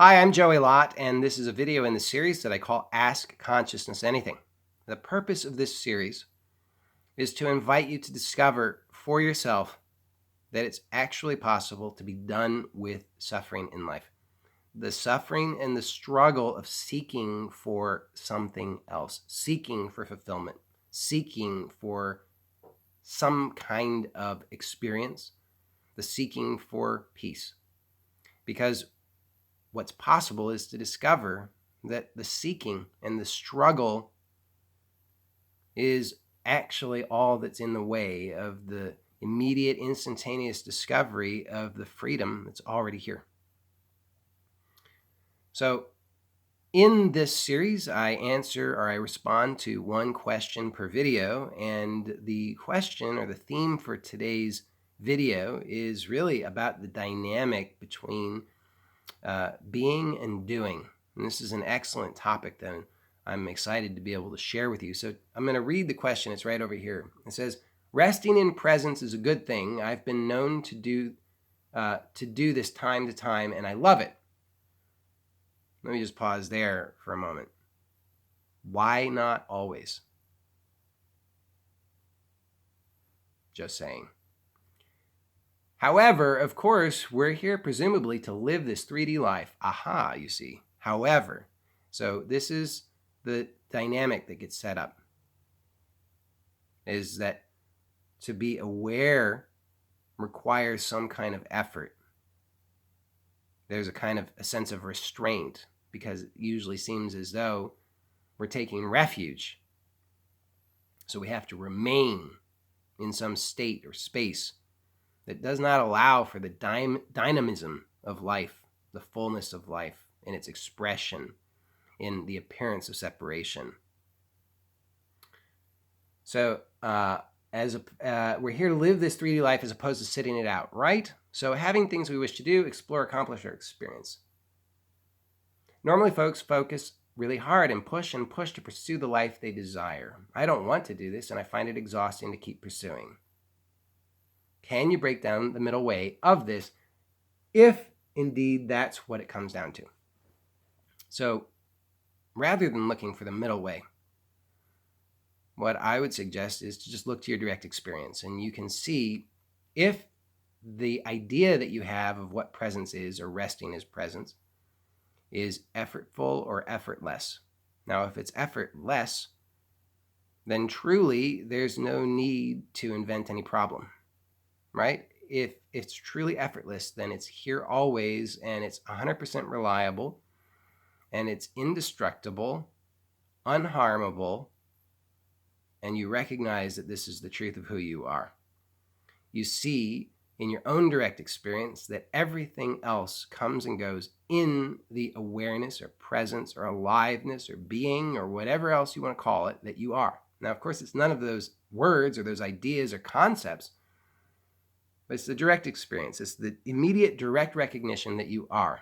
Hi, I'm Joey Lott, and this is a video in the series that I call Ask Consciousness Anything. The purpose of this series is to invite you to discover for yourself that it's actually possible to be done with suffering in life. The suffering and the struggle of seeking for something else, seeking for fulfillment, seeking for some kind of experience, the seeking for peace. Because what's possible is to discover that the seeking and the struggle is actually all that's in the way of the immediate, instantaneous discovery of the freedom that's already here. So in this series, I answer or I respond to one question per video, and the question or the theme for today's video is really about the dynamic between being and doing. And this is an excellent topic that I'm excited to be able to share with you. So I'm going to read the question. It's right over here. It says, resting in presence is a good thing. I've been known to do this time to time, and I love it. Let me just pause there for a moment. Why not always? Just saying. However, of course, we're here presumably to live this 3D life. Aha, you see. However, so this is the dynamic that gets set up, is that to be aware requires some kind of effort. There's a kind of a sense of restraint, because it usually seems as though we're taking refuge. So we have to remain in some state or space that does not allow for the dynamism of life, the fullness of life, and its expression in the appearance of separation. So we're here to live this 3D life as opposed to sitting it out, right? So having things we wish to do, explore, accomplish, or experience. Normally folks focus really hard and push to pursue the life they desire. I don't want to do this, and I find it exhausting to keep pursuing. Can you break down the middle way of this, if indeed that's what it comes down to? So rather than looking for the middle way, what I would suggest is to just look to your direct experience, and you can see if the idea that you have of what presence is, or resting as presence, is effortful or effortless. Now, if it's effortless, then truly there's no need to invent any problem, right? If it's truly effortless, then it's here always, and it's 100% reliable, and it's indestructible, unharmable, and you recognize that this is the truth of who you are. You see in your own direct experience that everything else comes and goes in the awareness or presence or aliveness or being or whatever else you want to call it that you are. Now, of course, it's none of those words or those ideas or concepts, but it's the direct experience. It's the immediate direct recognition that you are.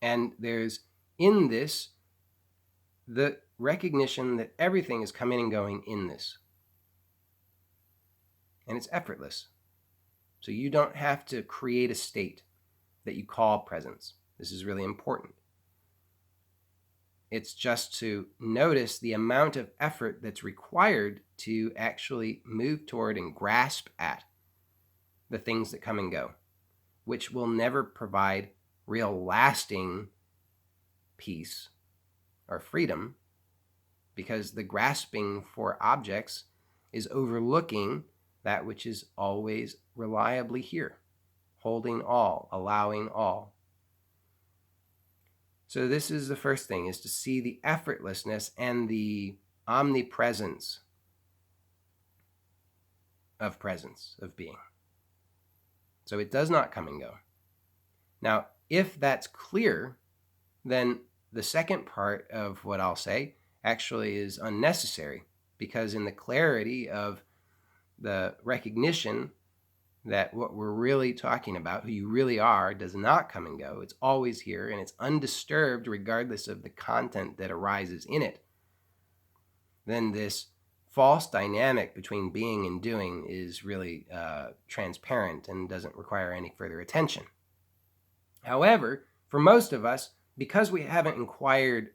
And there's in this the recognition that everything is coming and going in this. And it's effortless. So you don't have to create a state that you call presence. This is really important. It's just to notice the amount of effort that's required to actually move toward and grasp at the things that come and go, which will never provide real lasting peace or freedom, because the grasping for objects is overlooking that which is always reliably here, holding all, allowing all. So this is the first thing, is to see the effortlessness and the omnipresence of presence, of being. So it does not come and go. Now, if that's clear, then the second part of what I'll say actually is unnecessary, because in the clarity of the recognition that what we're really talking about, who you really are, does not come and go. It's always here, and it's undisturbed regardless of the content that arises in it. Then this false dynamic between being and doing is really transparent and doesn't require any further attention. However, for most of us, because we haven't inquired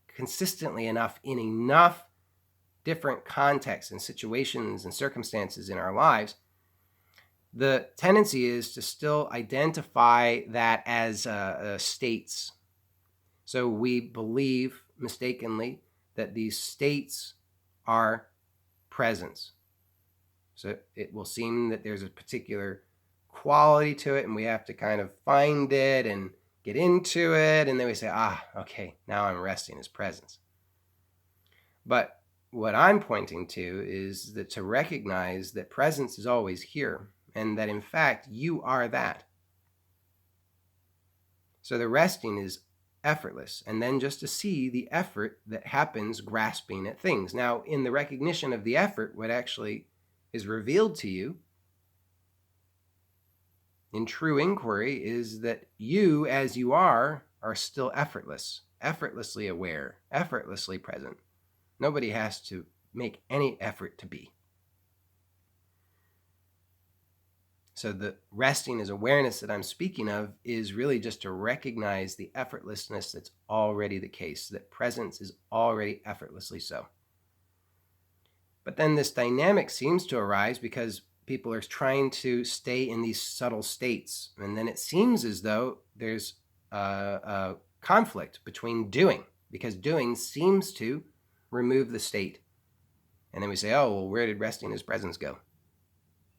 consistently enough in enough different contexts and situations and circumstances in our lives, the tendency is to still identify that as states. So we believe mistakenly that these states are presence. So it will seem that there's a particular quality to it, and we have to kind of find it and get into it, and then we say, okay, now I'm resting as presence. But what I'm pointing to is that to recognize that presence is always here, and that in fact you are that. So the resting is effortless, and then just to see the effort that happens grasping at things. Now, in the recognition of the effort, what actually is revealed to you in true inquiry is that you, as you are still effortless, effortlessly aware, effortlessly present. Nobody has to make any effort to be. So the resting as awareness that I'm speaking of is really just to recognize the effortlessness that's already the case, that presence is already effortlessly so. But then this dynamic seems to arise because people are trying to stay in these subtle states. And then it seems as though there's a conflict between doing, because doing seems to remove the state. And then we say, oh, well, where did resting as presence go?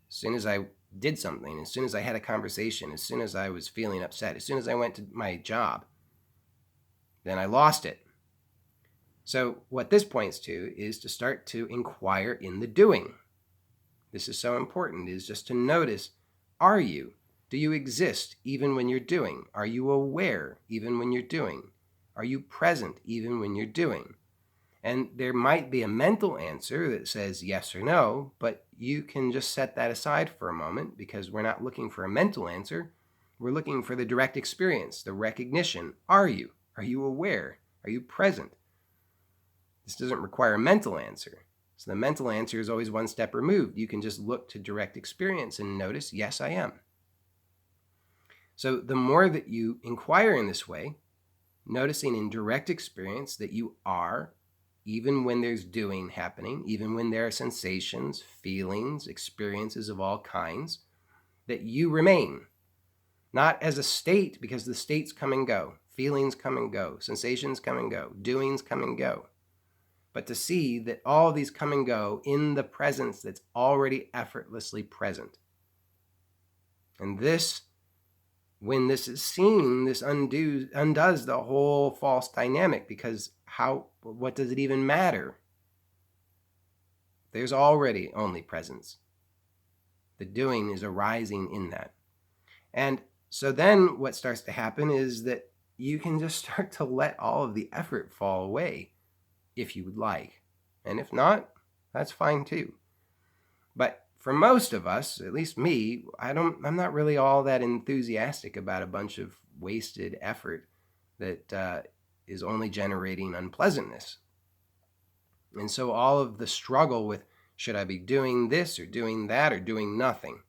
As soon as I did something, as soon as I had a conversation, as soon as I was feeling upset, as soon as I went to my job, then I lost it. So what this points to is to start to inquire in the doing. This is so important, is just to notice, are you? Do you exist even when you're doing? Are you aware even when you're doing? Are you present even when you're doing? And there might be a mental answer that says yes or no, but you can just set that aside for a moment, because we're not looking for a mental answer. We're looking for the direct experience, the recognition. Are you? Are you aware? Are you present? This doesn't require a mental answer. So the mental answer is always one step removed. You can just look to direct experience and notice, yes, I am. So the more that you inquire in this way, noticing in direct experience that you are, even when there's doing happening, even when there are sensations, feelings, experiences of all kinds, that you remain. Not as a state, because the states come and go, feelings come and go, sensations come and go, doings come and go. But to see that all of these come and go in the presence that's already effortlessly present. And this, when this is seen, this undoes the whole false dynamic, because what does it even matter? There's already only presence. The doing is arising in that. And so then what starts to happen is that you can just start to let all of the effort fall away, if you would like. And if not, that's fine too. But for most of us, at least me, I'm not really all that enthusiastic about a bunch of wasted effort that is only generating unpleasantness. And so all of the struggle with, should I be doing this or doing that or doing nothing,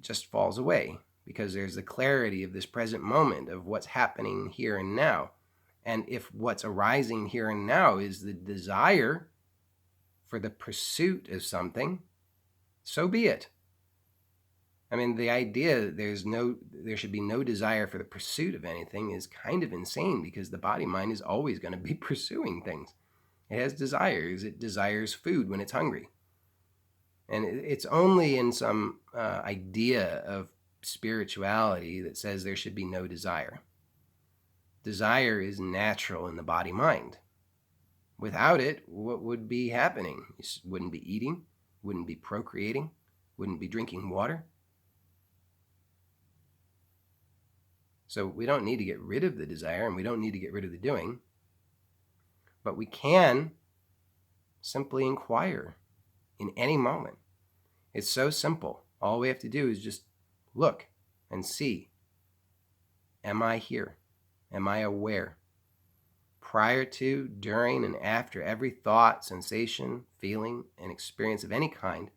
just falls away, because there's the clarity of this present moment of what's happening here and now. And if what's arising here and now is the desire for the pursuit of something, so be it. I mean, the idea that there should be no desire for the pursuit of anything is kind of insane, because the body-mind is always going to be pursuing things. It has desires. It desires food when it's hungry. And it's only in some idea of spirituality that says there should be no desire. Desire is natural in the body-mind. Without it, what would be happening? You wouldn't be eating, wouldn't be procreating, wouldn't be drinking water. So we don't need to get rid of the desire, and we don't need to get rid of the doing. But we can simply inquire in any moment. It's so simple. All we have to do is just look and see. Am I here? Am I aware? Prior to, during, and after every thought, sensation, feeling, and experience of any kind,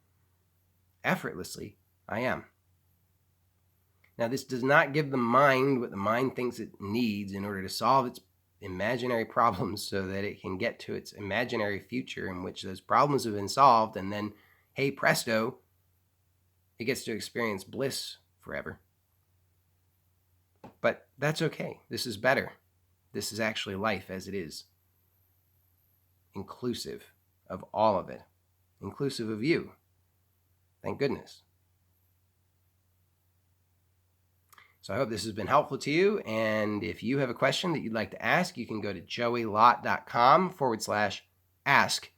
effortlessly, I am. Now, this does not give the mind what the mind thinks it needs in order to solve its imaginary problems so that it can get to its imaginary future in which those problems have been solved, and then, hey presto, it gets to experience bliss forever. But that's okay. This is better. This is actually life as it is, inclusive of all of it, inclusive of you. Thank goodness. So I hope this has been helpful to you. And if you have a question that you'd like to ask, you can go to joeylott.com/ask.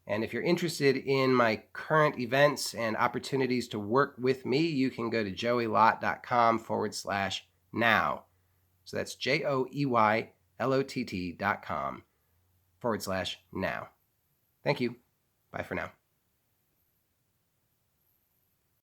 And if you're interested in my current events and opportunities to work with me, you can go to joeylott.com/now. So that's JOEYLOTT.com/now. Thank you. Bye for now.